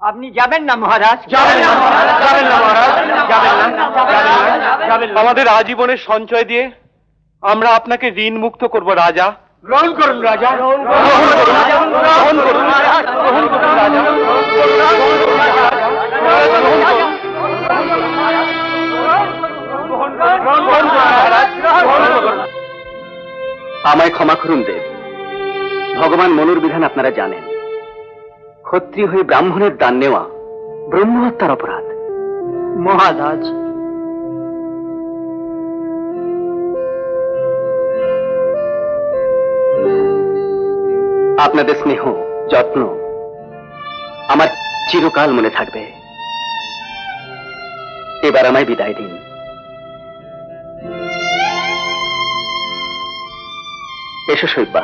আপনি যাবেন না মহারাজ? আমাদের আজীবনের সঞ্চয় দিয়ে আমরা আপনাকে ঋণ মুক্ত করব রাজা। গ্রহণ করুন রাজা, গ্রহণ করুন রাজা। আমায় ক্ষমা করুন দেব। ভগবান মনুর বিধান আপনারা জানেন। ক্ষত্রিয় হয়ে ব্রাহ্মণের দান নেওয়া ব্রহ্মহত্যার অপরাধ। মহারাজ আপনাদের স্নেহ যত্ন আমার চিরকাল মনে থাকবে। এবার আমায় বিদায় দিন। এসো শৈব্যা।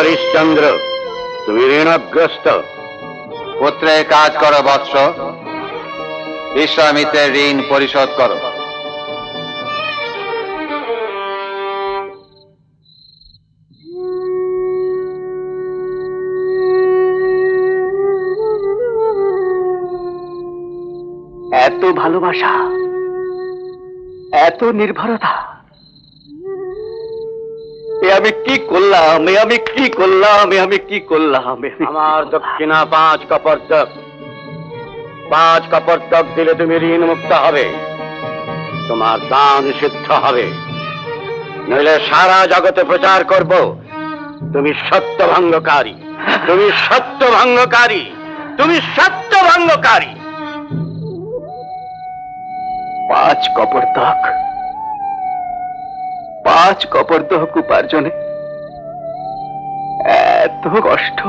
হরিশ্চন্দ্র, তুমি ঋণগ্রস্ত। পুত্রের কাজ করো বৎস, বিশ্বামিত্রের ঋণ পরিশোধ করো। এত ভালোবাসা, এত নির্ভরতা, আমি কি করলাম? আমি কি করলাম? আমি কি করলাম? আমার দক্ষিণা 5 কপর্দক। 5 কপর্দক দিলে তুমি ঋণ মুক্ত হবে, তোমার দান সিদ্ধ হবে। নইলে সারা জগতে প্রচার করব তুমি সত্যভঙ্গকারী, তুমি সত্যভঙ্গকারী, তুমি সত্যভঙ্গকারী। 5 কপর্দক, 5 কপর্দক উপার্জনে এত কষ্ট।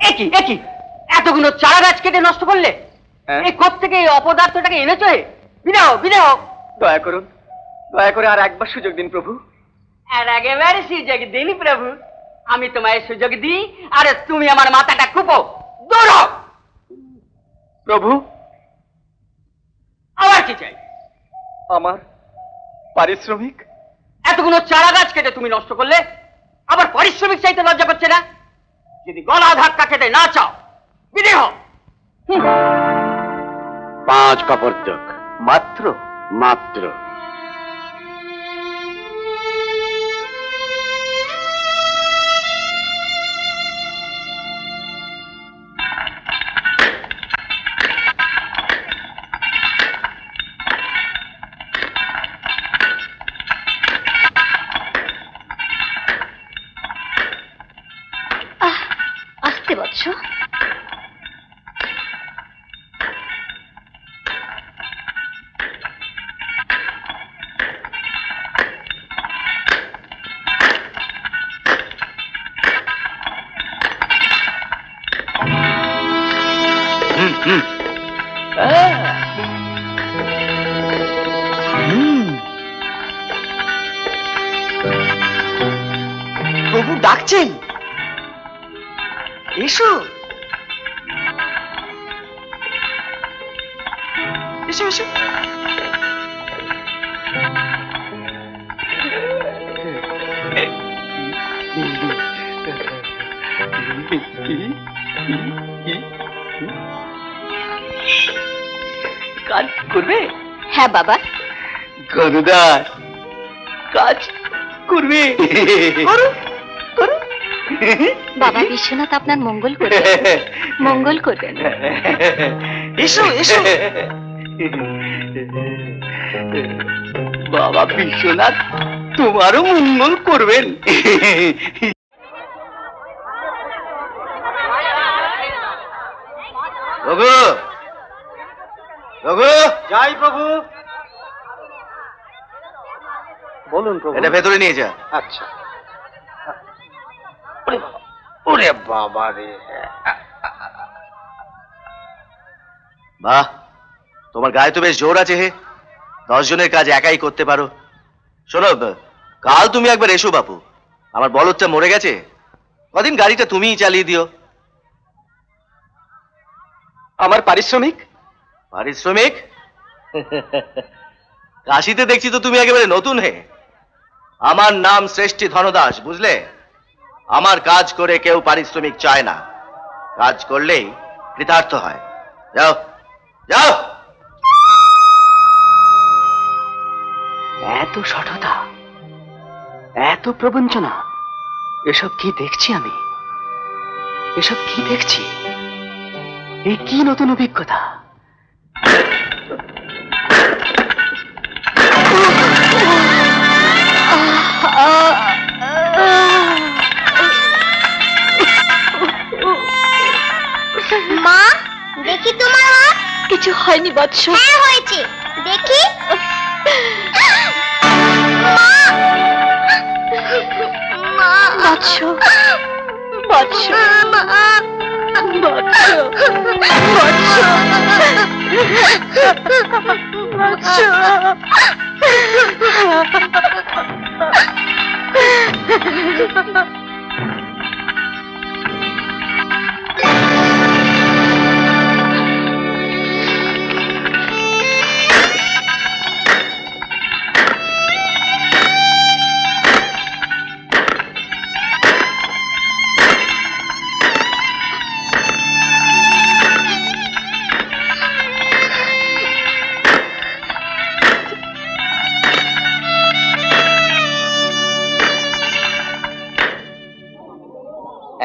একই একই এতগুলো চারা গাছ কেটে নষ্ট করলে? এই কোত্থেকে এই অপদার্থটাকে এনেছো? বিদাও বিদাও। দয়া করুন, দয়া করে আর একবার সুযোগ দিন প্রভু। আর একেবারে সুযোগ দিনই প্রভু। আমি তোমায় সুযোগ দিই, আরে তুমি আমার মাথাটা কুপো। দৌড়ো প্রভু। আবার কি চাই? আমার পারিশ্রমিক। এতগুলো চারা গাছ কেটে তুমি নষ্ট করলে, আবার পারিশ্রমিক চাইতে লজ্জা করছে না? যদি গলা ধাক্কা খেতে না চাও, বিদেহ। 5 কপর্দক মাত্র, মাত্র। আসতে বৎস। প্রভু ডাকছেন, এসো এসো এসো। কাজ করবে? হ্যাঁ বাবা। গরুদার কাজ করবে। করো করো। বাবা বিশ্বনাথ আপনার মঙ্গল করবেন, মঙ্গল করবেন। এসো এসো। বাবা বিশ্বনাথ তোমারও মঙ্গল করবেন। রঘু, রঘু, জয় প্রভু। বলুন প্রভু। এটা ভেতরে নিয়ে যা। আচ্ছা। ওরে বাবা রে। বাহ, তোমার গায়ে তো বেশ জোর আছে হে। 10 জনের কাজ একাই করতে পারো। শোনো, কাল তুমি একবার এসো বাপু। আমার বলদটা মরে গেছে, কদিন গাড়িটা তুমিই চালিয়ে দিও। আমার পারিশ্রমিক? পারিশ্রমিক? কাশিতে দেখছি তো তুমি একেবারে নতুন হে। আমার নাম শ্রেষ্ঠী ধনদাস, বুঝলে? আমার কাজ করে কেউ পারিশ্রমিক চায় না, কাজ করলেই কৃতার্থ হয়। যাও যাও। এত সঠতা, এত প্রবঞ্চনা, এসব কি দেখছি আমি? এসব কি দেখছি? এই কি নতুন অভিজ্ঞতা? মা, দেখি তোমার হাত। কিছু হয়নি বৎস। হ্যাঁ হয়েছে, দেখি। মা, বৎস, বৎস, বৎস, বৎস,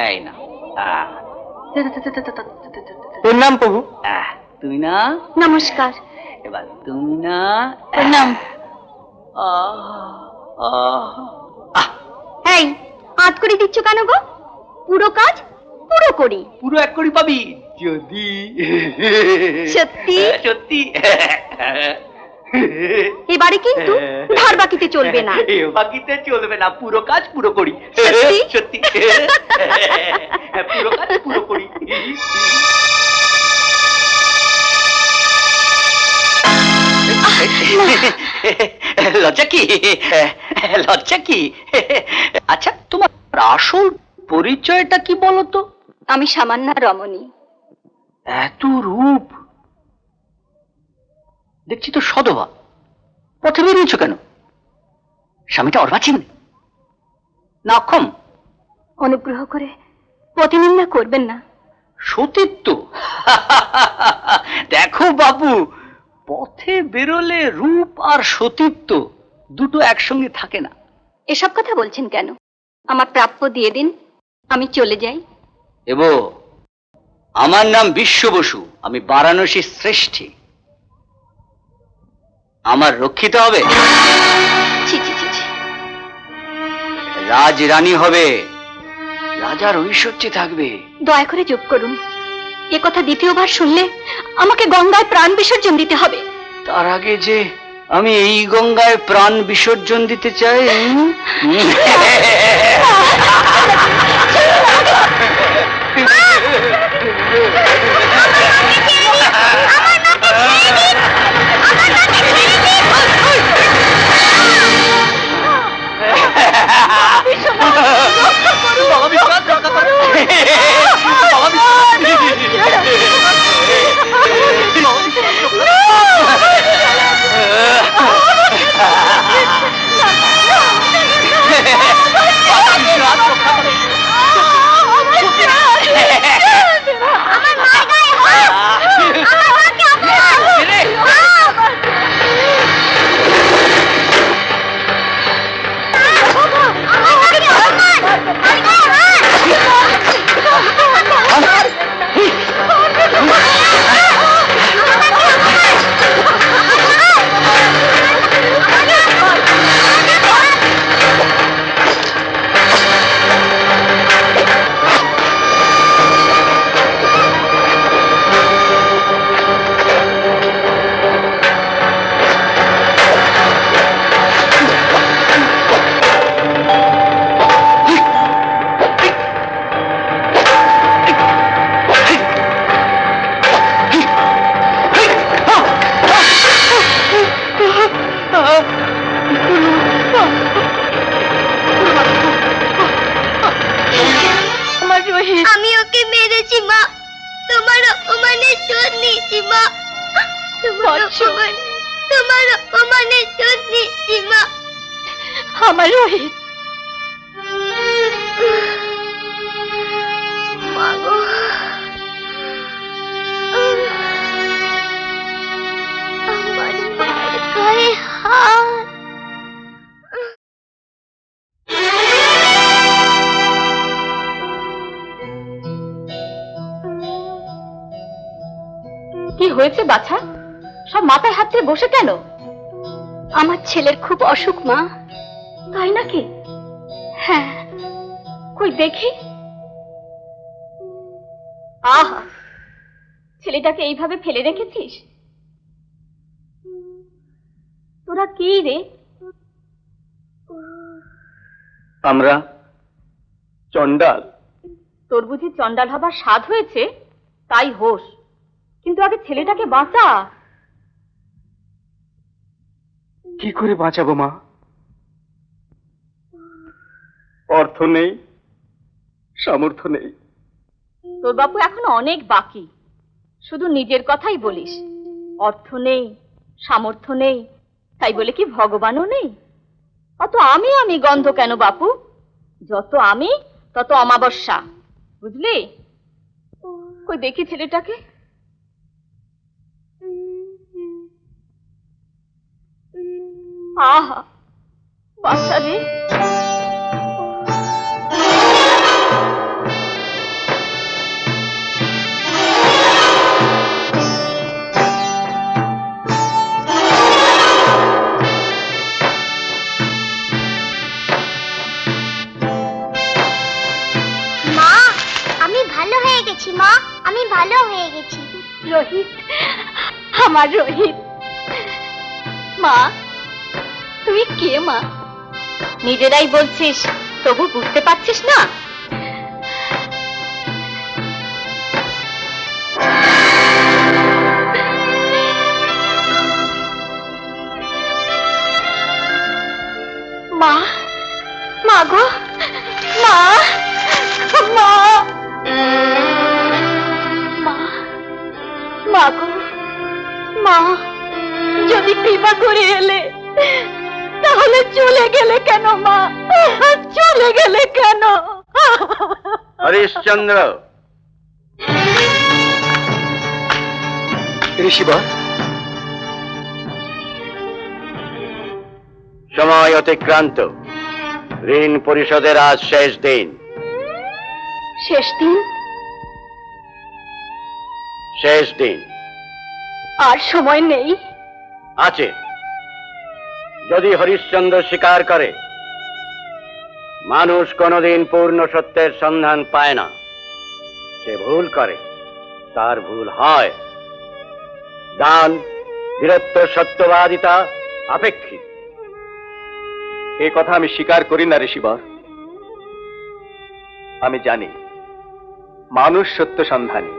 এই না। প্রণাম প্রভু। তুমি না? নমস্কার। এবার তুমি না? প্রণাম। এই, হাত করে দিচ্ছ কেন গো? পুরো কাজ পুরো করি। পুরো 1 কোটি পাবি যদি সত্যি? সত্যি। এবারে কিন্তু ধার বাকিতে চলবে না। এ বাকিতে চলবে না, পুরো কাজ পুরো করি। সত্যি? সত্যি। পুরো কাজ পুরো করি। লজ্জা কি? লজ্জা কি? আচ্ছা, তোমার আসল পরিচয়টা কি বলো তো? আমি সামান্য রমণী। এত রূপ দেখছি তো সদবা। পথে বেরিয়েছ কেন? স্বামীটা অর্বাচীন না অক্ষম? অনুগ্রহ করে প্রতিনিন্দা করবেন না। সতীত্ব? দেখো বাবু, পথে বেরোলে রূপ আর সতীত্ব দুটো একসঙ্গে থাকে না। এসব কথা বলছেন কেন? আমার প্রাপ্য দিয়ে দিন, আমি চলে যাই। এবো, আমার নাম বিশ্ব বসু, আমি বারাণসীর শ্রেষ্ঠী। আমার রক্ষিত হবে? ছি ছি ছি ছি। রাজরানী হবে, রাজার ঐশ্বর্যে থাকবে। দয়া করে চুপ করুন। এ কথা দ্বিতীয়বার শুনলে আমাকে গঙ্গায় প্রাণ বিসর্জন দিতে হবে। তার আগে যে আমি এই গঙ্গায় প্রাণ বিসর্জন দিতে চাই। বাবা বিশ্বনাথ, রক্ষা করো। বাবা বিশ্বনাথ। রোহিত, আমি ওকে মেরেছি মা, তোমার অপমানের শোধ নিয়েছি মা, বৎস। তোমার অপমানের শোধ নিয়েছি মা। আমার রোহিত। মা গো, আমার মায়ের গায়ে হাত। কি হয়েছে বাছা? সব মাথায় হাত দিয়ে বসে কেন? আমার ছেলের খুব অসুখ মা। তাই নাকি? হ্যাঁ। কই দেখি। আহা, ছেলেটাকে এইভাবে ফেলে রেখেছিস? তোরা কি রে? আমরা চন্ডাল। তোর বুঝি চন্ডাল হবার স্বাদ হয়েছে? তাই হোস, কিন্তু আগে ছেলেটাকে বাঁচা। কি করে বাঁচাবো মা? অর্থ নেই, সামর্থ্য নেই। তোর বাপু এখনো অনেক বাকি, শুধু নিজের কথাই বলিস। অর্থ নেই, সামর্থ্য নেই, তাই বলে কি ভগবানও নেই? অত আমি আমি গন্ধ কেন বাপু? যত আমি তত অমাবস্যা, বুঝলি? কই দেখি ছেলেটাকে। আহা, বাচ্চা রে। মা, আমি ভালো হয়ে গেছি মা, আমি ভালো হয়ে গেছি। রোহিত, আমার রোহিত। মা, তুই কে মা? নিজেরাই বলছিস, তবু বুঝতে পারছিস না? মা, মা গো, মা, মা, মা, মা গো, মা, যদি কৃপা করে এলে, তাহলে চলে গেলে কেন মা? চলে গেলে কেন? হরিশ্চন্দ্র, ঋষিবর, সময় অতিক্রান্ত। ঋণ পরিশোধের আজ শেষ দিন। শেষ দিন? শেষ দিন আর সময় নেই? আছে। যদি হরিশ্চন্দ্র স্বীকার করে, মানুষ কোনদিন পূর্ণ সত্যের সন্ধান পায় না। সে ভুল করে, তার ভুল হয়। দান, বীরত্ব, সত্যবাদিতা আপেক্ষিক। এই কথা আমি স্বীকার করি না ঋষিবর। আমি জানি মানুষ সত্য সন্ধানী,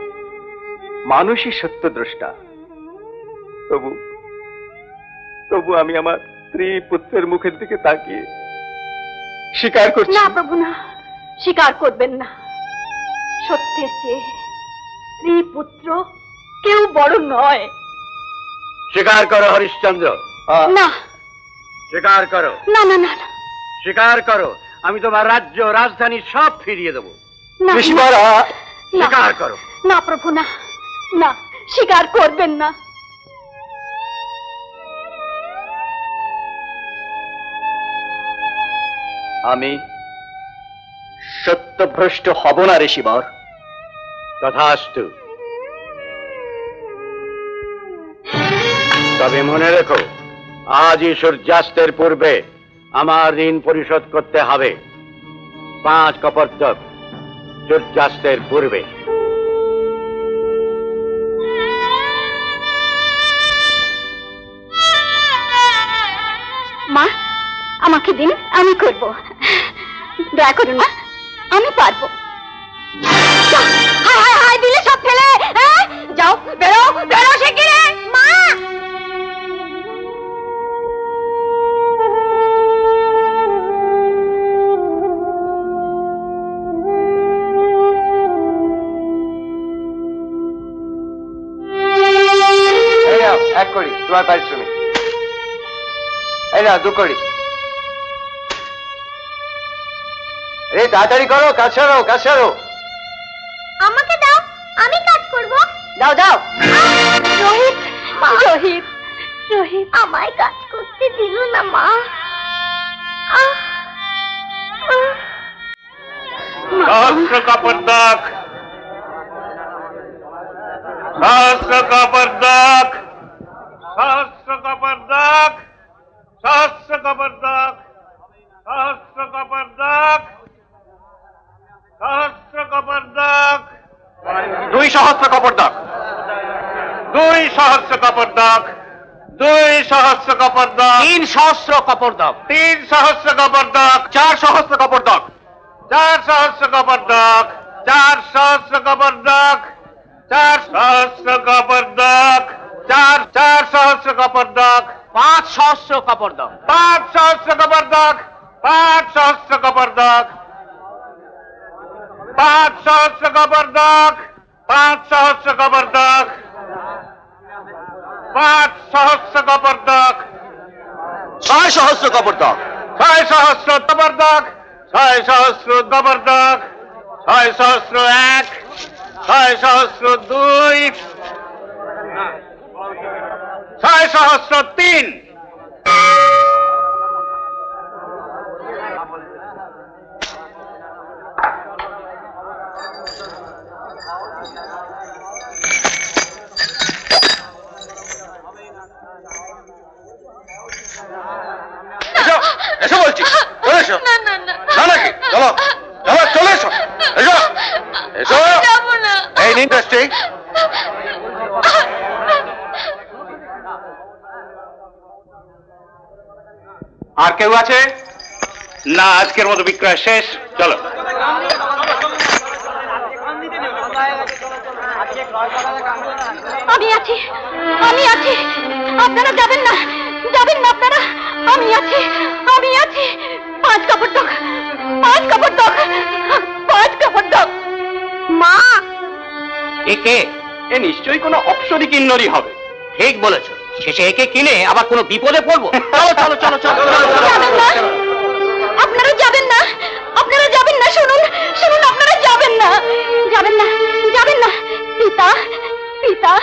মানুষই সত্য দ্রষ্টা। তবু তবু আমি আমার স্ত্রী পুত্রের মুখের দিকে তাকিয়ে স্বীকার করছি। না প্রভু, না, স্বীকার করবেন না। সত্যের চেয়ে স্ত্রী পুত্র কেউ বড় নয়। স্বীকার করো হরিশ্চন্দ্র। না, স্বীকার করো, না, না, না, না, স্বীকার করো। আমি তোমার রাজ্য, রাজধানী সব ফিরিয়ে দেবো। না, ঋষিবর, না, স্বীকার করো। না প্রভু, না, না, স্বীকার করবেন না। আমি সত্যভ্রষ্ট হব না ঋষিবর। তথাস্তু। তবে মনে রেখো, আজই সূর্যাস্তের পূর্বে আমার ঋণ পরিশোধ করতে হবে। 5 কপর্দক সূর্যাস্তের পূর্বে। মা, আমাকে দিন, আমি করব। দয়া করুন মা, আমি পারবো। হায় হায় হায়, দিলে সব ফেলে। যাও, বেরো, বেরো শিগগিরি। মা, তোমার পারিশ্রমিক। এই না 2 কোটি। এই তাড়াতাড়ি করো, কাজ সারো, কাজ সারো। আমাকে দাও, আমি কাজ করব। দাও দাও। রোহিত, রোহিত, রোহিত, আমায় কাজ করতে দিল না মা। আহ, আহ। सहस्र का पर्दाक, सहस्र का पर्दाक, सहस्र का पर्दाक, सहस्र का पर्दाक, सहस्र का पर्दाक, सहस्र का पर्दाक, 2 सहस्र का पर्दाक, 2 सहस्र का पर्दाक, 2 सहस्र का पर्दाक, 3 सहस्र का पर्दाक, 3 सहस्र का पर्दाक, 4 सहस्र का पर्दाक, 4 सहस्र का पर्दाक, 4 सहस्र का पर्दाक, 4 सहस्र का पर्दाक, 4 सहस्र का पर्दाक, 5 सहस्र का पर्दाक, 5 सहस्र का पर्दाक, 5 सहस्र का पर्दाक, 5 सहस्र का पर्दाक, 5 सहस्र का पर्दाक, 5 सहस्र का पर्दाक, 6 सहस्र का पर्दाक, 6 सहस्र का पर्दाक, 6 सहस्र का पर्दाक, 6 सहस्र 1, 6 सहस्र 2, 6 सहस्र 3, এসো বলছি, চলে এসো। না না না, না নাকি, চলো চলো চলে এসো, এসো এসো। যাবো না। এই নিন টেস্টিং। আর কেউ আছে না? আজকের মতো বিক্রয় শেষ, চলো। আমি আছি, আমি আছি, আপনারা যাবেন না, যাবেন না আপনারা। আমি আছি, আমি আছি। 5 কাপড় দাও, 5 কাপড় দাও, 5 কাপড় দাও। মা, একে এ নিশ্চয়ই কোনো অপ্সরী কিন্নরই হবে। ঠিক বলেছো, শেষে একে কিনে আবার কোনো বিপদে পড়বো। চলো চলো চলো চলো যাবেন না, আপনারা যাবেন না, আপনারা যাবেন না। শুনুন, শুনুন, আপনারা যাবেন না, যাবেন না, যাবেন না। পিতা, পিতা,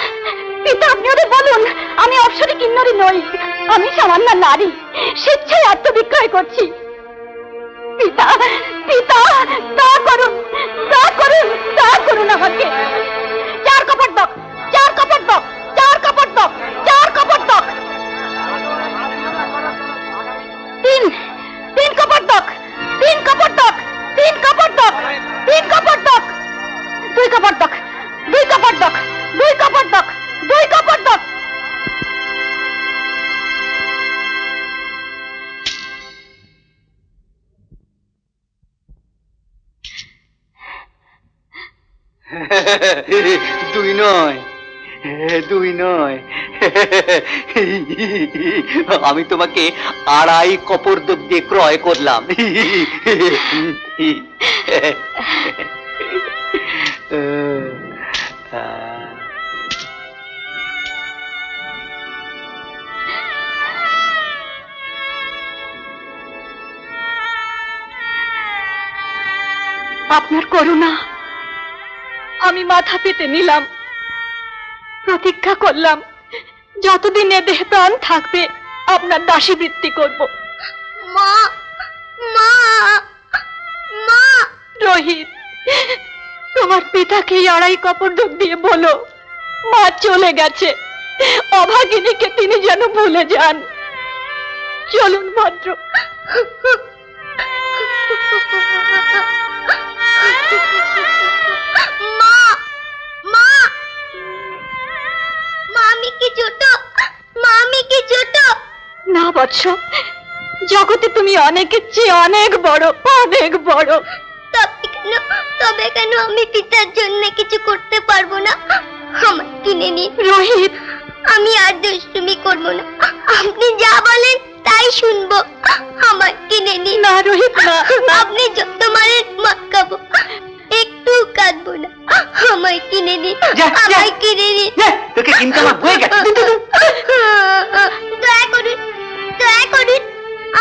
পিতা, আপনি ওদের বলুন আমি অপ্সরী কিন্নরী নই, আমি সামান্য নারী, স্বেচ্ছায় আত্মবিক্রয় করছি। পিতা, পিতা, দয়া করুন, দয়া করুন, দয়া করুন আমাকে। 4 কাপড় দাও, 4 কাপড় দাও, 4 কাপড় দাও, 4 কাপড় দাও। 3 কাপড় দাও, 3 কাপড় দাও, 3 কাপড় দাও, 3 কাপড় দাও। 2 কাপড় দাও, 2 কাপড় দাও, 2 কাপড় দাও, 2 কাপড় দাও। দুই নয়, 2 নয়, আমি তোমাকে 2.5 কপর্দক দিয়ে ক্রয় করলাম। আপনার করুণা আমি মাথা পেতে নিলাম, প্রতিজ্ঞা করলাম যতদিন এ দেহে প্রাণ থাকবে আপনার দাসী বৃত্তি করব। মা, মা, মা। রোহিত, তোমার পিতাকে 2.5 কপর্দক দিয়ে বলো মা চলে গেছে, অভাগিনীকে তিনি যেন ভুলে যান। চলুন ভদ্র। মা, মা, মা, আমি কি ছোট? মা, আমি কি ছোট? না বৎস, জগতে তুমি অনেকের চেয়ে অনেক বড়, অনেক বড়। তবে কেন আমি পিতার জন্য কিছু করতে পারবো না? আমার কিনে নিন। রোহিত, আমি আর দুষ্টুমি করবো না, আপনি যা বলেন তাই শুনবো। আমার কিনে নিন। না রোহিত, না, না। আপনি যত মারেন মদ খাবো, একটু কাঁদবো না। আমায় কিনে নিন, যা, যা। আমায় কিনে নিন। তোকে কিনতে আমার বয়ে গেছে। দয়া করুন,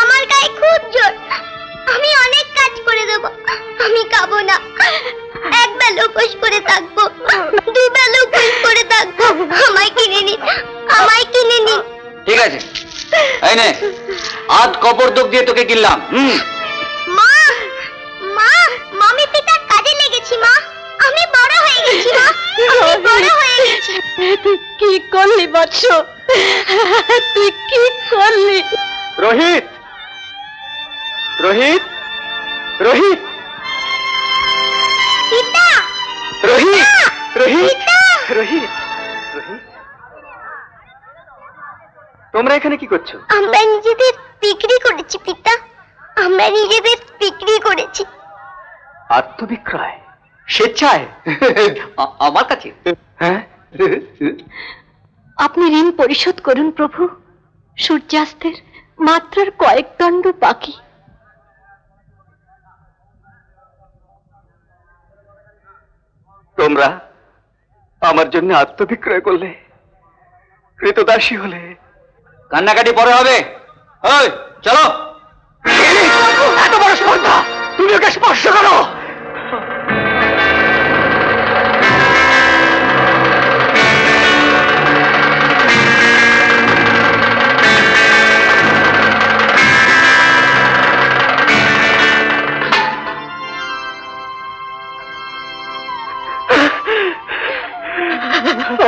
আমার গায়ে খুব জোর, আমি অনেক কাজ করে দেবো, আমি খাবো না, এক বেলা উপোস করে থাকবো, দুবেলা উপোস করে থাকবো, আমায় কিনে নিন, আমায় কিনে নিন। ঠিক আছে, এই নে আধ কপর্দক দিয়ে তোকে কিনলাম। মা, মা, মামি পিতার কাজে লেগেছি মা, আমি বড় হয়ে গেছি মা, আমি বড় হয়ে গেছি। তুই কি করলি বৎস, তুই কি করলি? রোহিত, রোহিত, রোহিত, পিতা, রোহিত, রোহিত, পিতা। রোহিত, রোহিত, তোমরা এখানে কি করছো? আমরা নিজেদের বিক্রি করেছি পিতা, আমরা নিজেদের বিক্রি করেছি। আত্মবিক্রয় স্বেচ্ছায়? আমার কাছে হ্যাঁ, আপনি ঋণ পরিশোধ করুন প্রভু, সূর্যাস্তের মাত্রার কয়েক দণ্ড বাকি। তোমরা আমার জন্য আত্মবিক্রয় করলে, কৃতদাসী হলে। কান্নাকাটি পরে হবে। ওই চলো। এত বড় স্পর্ধা, তুমি ওকে স্পর্শ করো।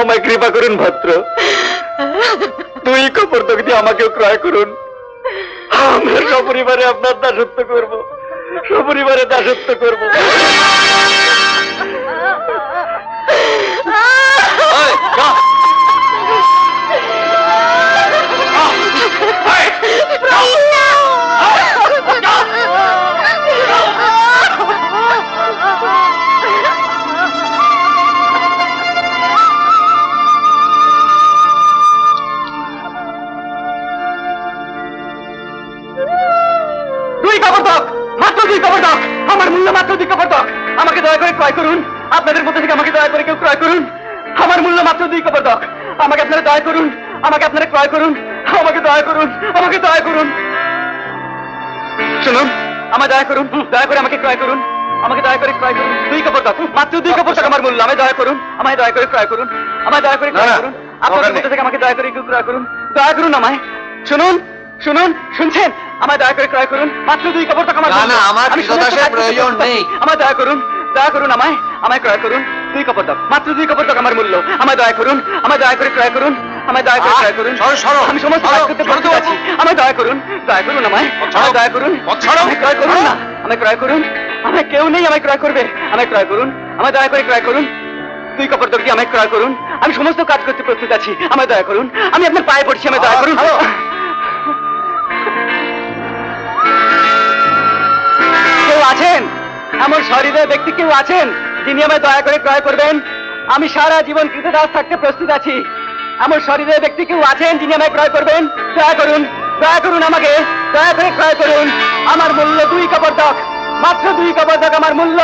আমায় কৃপা করুন ভদ্র, দুই কপর্দক দিয়ে আমাকেও ক্রয় করুন। আমরা সপরিবারে আপনার দাসত্ব করব, সপরিবারে দাসত্ব করব। ওই, যা। দুই কপর্দক, মাত্র দুই কপর্দক, আমার মূল্য মাত্র দুই কপর্দক। আমাকে দয়া করে ক্রয় করুন, আপনাদের মধ্যে থেকে আমাকে দয়া করে কেউ ক্রয় করুন। আমার মূল্য মাত্র দুই কপর্দক, আমাকে আপনারা দয়া করুন, আমাকে আপনারা ক্রয় করুন, আমাকে দয়া করুন, আমাকে দয়া করুন। শুনুন, আমায় দয়া করুন, দয়া করে আমাকে ক্রয় করুন, আমাকে দয়া করে ক্রয় করুন। দুই কপর্দক, মাত্র দুই কপর্দক আমার মূল্য, আমায় দয়া করুন, আমায় দয়া করে ক্রয় করুন, আমায় দয়া করে ক্রয় না, না, করুন। আপনাদের মধ্যে থেকে আমাকে দয়া করে কেউ ক্রয় করুন, দয়া করুন আমায়। শুনুন, শুনুন, শুনছেন? আমায় দয়া করে ক্রয় করুন, মাত্র দুই কপর্দক আমার না, মূল্য। না, আমার আমি সমস্ত কৃতদাসের কাজ করতে প্রয়োজন প্রস্তুত আছি। নেই। আমায় দয়া করুন, দয়া করুন আমায়, আমায় ক্রয় করুন। দুই কপর্দক, মাত্র দুই কপর্দক আমার মূল্য। আমায় দয়া করুন, আমায় দয়া করে ক্রয় করুন, আমায় দয়া করে ক্রয় করুন। সরো, সরো, আমি সমস্ত সরো, কাজ করতে সরো প্রস্তুত তো আছি। আমায় দয়া করুন, দয়া করুন আমায়, আমায় দয়া করুন। সরো। আমায় ক্রয় করুন না, আমায় ক্রয় করুন। আমায় কেউ নেই আমায় ক্রয় করবে, আমায় ক্রয় করুন, আমায় দয়া করে ক্রয় করুন। দুই কপর্দক দিয়ে আমায় ক্রয় করুন, আমি সমস্ত কাজ করতে প্রস্তুত আছি। আমায় দয়া করুন, আমি আপনার পায়ে পড়ছি, আমায় দয়া করুন। কেউ আছেন, এমন সহৃদয় ব্যক্তি কেউ আছেন যিনি আমায় দয়া করে ক্রয় করবেন? আমি সারা জীবন কৃতদাস থাকতে প্রস্তুত আছি। এমন সহৃদয় ব্যক্তি কেউ আছেন যিনি আমায় ক্রয় করবেন? দয়া করুন, দয়া করুন, আমাকে দয়া করে ক্রয় করুন। আমার মূল্য দুই কপর্দক, মাত্র দুই কপর্দক আমার মূল্য।